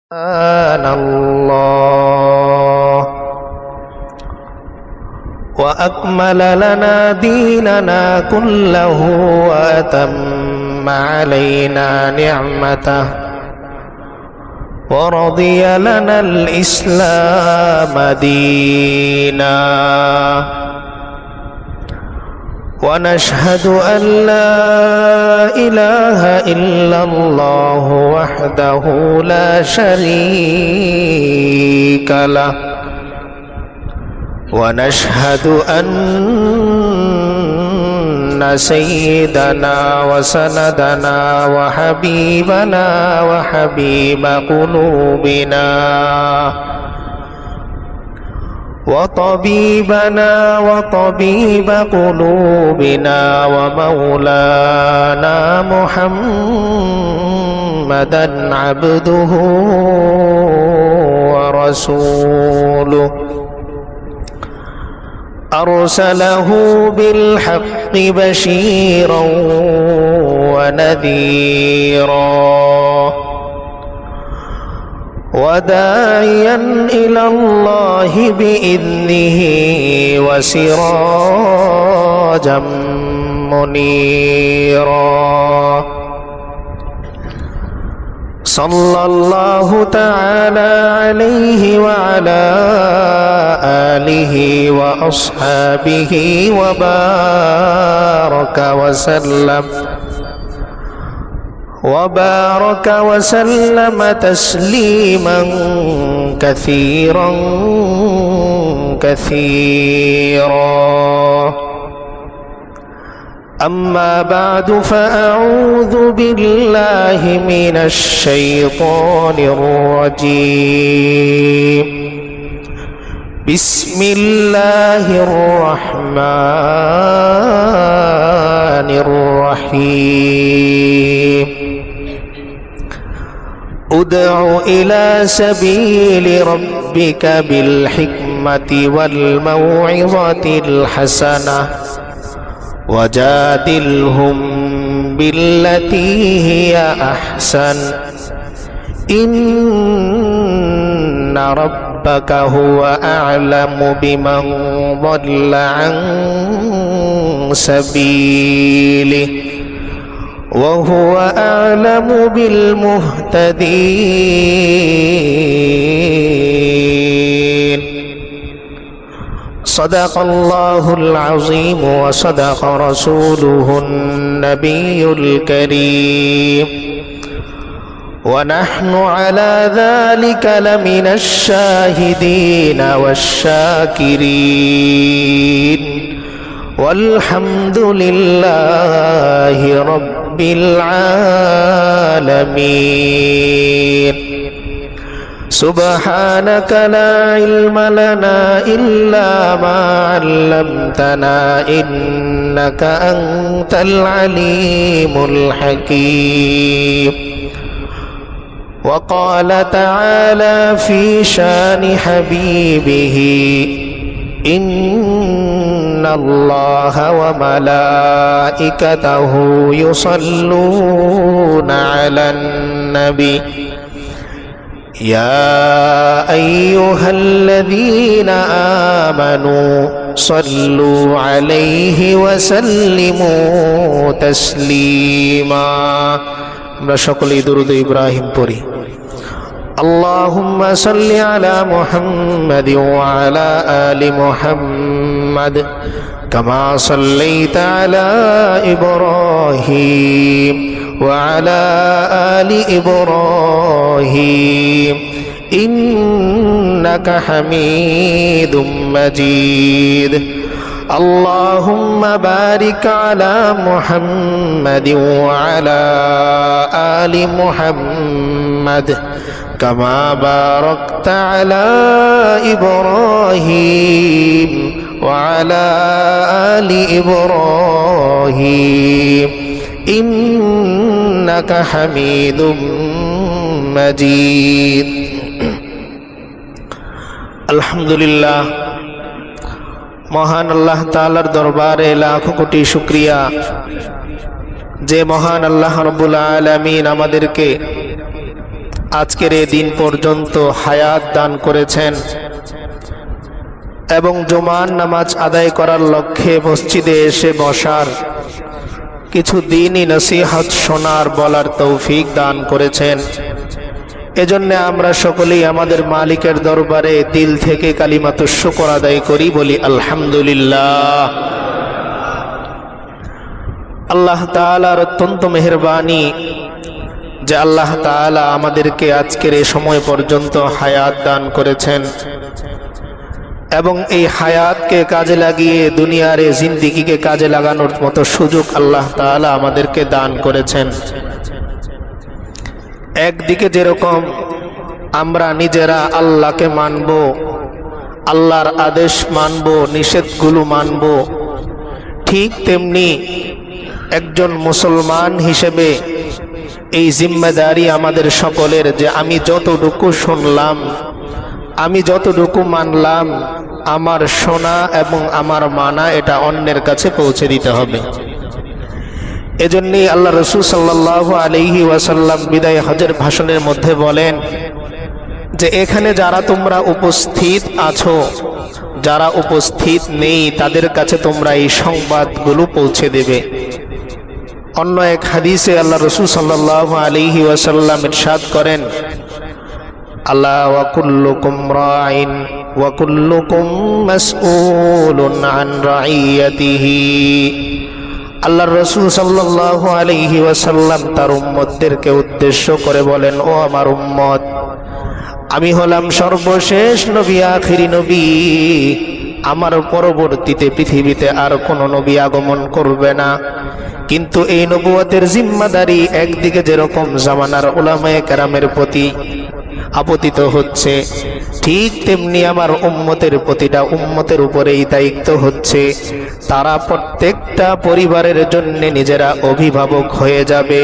الله وأكمل لنا ديننا كله وأتم علينا نعمته ورضي لنا الإسلام دينا ونشهد أن لا إله إلا الله وحده لا شريك له ونشهد أن سيدنا وسندنا وحبيبنا وحبيب قلوبنا وطبيبنا وطبيب قلوبنا ومولانا محمدا عبده ورسوله أرسله بالحق بشيرا ونذيرا وداعيا إلى الله بإذنه وسراجا منيرا صلى الله تعالى عليه وعلى آله وأصحابه وبارك وسلم تسليما كثيرا كثيرا. أما بعد فأعوذ بالله من الشيطان الرجيم. بسم الله الرحمن الرحيم. ادع إلى سبيل ربك بالحكمة والموعظة الحسنة وجادلهم بالتي هي أحسن إن ربك هو أعلم بمن ضل عن سبيله وهو أعلم بالمهتدين. صدق الله العظيم وصدق رسوله النبي الكريم ونحن على ذلك لمن الشاهدين والشاكرين والحمد لله رب العالمين. سبحانك لا علم لنا إلا ما علمتنا إنك أنت العليم الحكيم. وقال تعالى في شان حبيبه إن الله وملائكته يصلون على النبي يا أيها الذين آمنوا صلوا عليه وسلموا تسليما. আমরা সকলেই দরুদ ইব্রাহিম পড়ি। اللهم صل على محمد وعلى آل محمد كما صليت على إبراهيم وعلى آل إبراهيم إنك حميد مجيد. اللهم بارك على محمد وعلى آل محمد كما باركت على إبراهيم وعلى آل إبراهيم إنك حميد مجيد. الحمد لله. মহান আল্লাহ তাআলার দরবারে লাখো কোটি শুকরিয়া যে মহান আল্লাহ রাব্বুল আলামিন আমাদেরকে আজকের এই দিন পর্যন্ত হায়াত দান করেছেন এবং জুমার নামাজ আদায় করার লক্ষ্যে মসজিদে এসে বসার, কিছু দিনই নসিহত শোনার বলার তৌফিক দান করেছেন। এজন্য আমরা সকলেই আমাদের মালিকের দরবারে দিল থেকে কালিমাতুশ শুকর আদায় করি, বলি আলহামদুলিল্লাহ। আল্লাহ তাআলার অত্যন্ত মেহেরবানি যে আল্লাহ তাআলা আমাদেরকে আজকের এই সময় পর্যন্ত হায়াত দান করেছেন এবং এই হায়াতকে কাজে লাগিয়ে দুনিয়ার এই জিন্দেগিকে কাজে লাগানোর মতো সুযোগ আল্লাহ তাআলা আমাদেরকে দান করেছেন। একদিকে যেরকম আমরা নিজেরা আল্লাহকে মানব, আল্লাহর আদেশ মানব, নিষেধগুলো মানব, ঠিক তেমনি একজন মুসলমান হিসেবে এই জিম্মেদারি আমাদের সকলের যে আমি যতটুকু শুনলাম, আমি যতটুকু মানলাম, আমার শোনা এবং আমার মানা এটা অন্যের কাছে পৌঁছে দিতে হবে। এজন্যই আল্লাহ রাসূল সাল্লাল্লাহু আলাইহি ওয়াসাল্লাম বিদায় হজের ভাষণের মধ্যে বলেন যে এখানে যারা তোমরা উপস্থিত আছো, যারা উপস্থিত নেই তাদের কাছে তোমরা এই সংবাদগুলো পৌঁছে দেবে। অন্য এক হাদিসে আল্লাহ রাসূল সাল্লাল্লাহু আলাইহি ওয়াসাল্লাম ইরশাদ করেন, আলা ওয়া কুল্লুকুম রাইন ওয়া কুল্লুকুম মাসউলুন আন রাইয়াতিহি। আল্লাহর রাসূল সাল্লাল্লাহু আলাইহি ওয়াসাল্লাম তার উম্মতদেরকে উদ্দেশ্য করে বলেন, ও আমার উম্মত, আমি হলাম সর্বশেষ নবী, আখিরি নবী। আমার পরবর্তীতে পৃথিবীতে আর কোনো নবী আগমন করবে না। কিন্তু এই নবুয়তের জিম্মাদারি একদিকে যেরকম জামানার উলামায়ে কেরামের প্রতি আপতিত হচ্ছে, ঠিক তেমনি আমার উম্মতের প্রতিটা উম্মতের উপরেই দায়িত্ব হচ্ছে। তারা প্রত্যেকটা পরিবারের জন্য নিজেরা অভিভাবক হয়ে যাবে।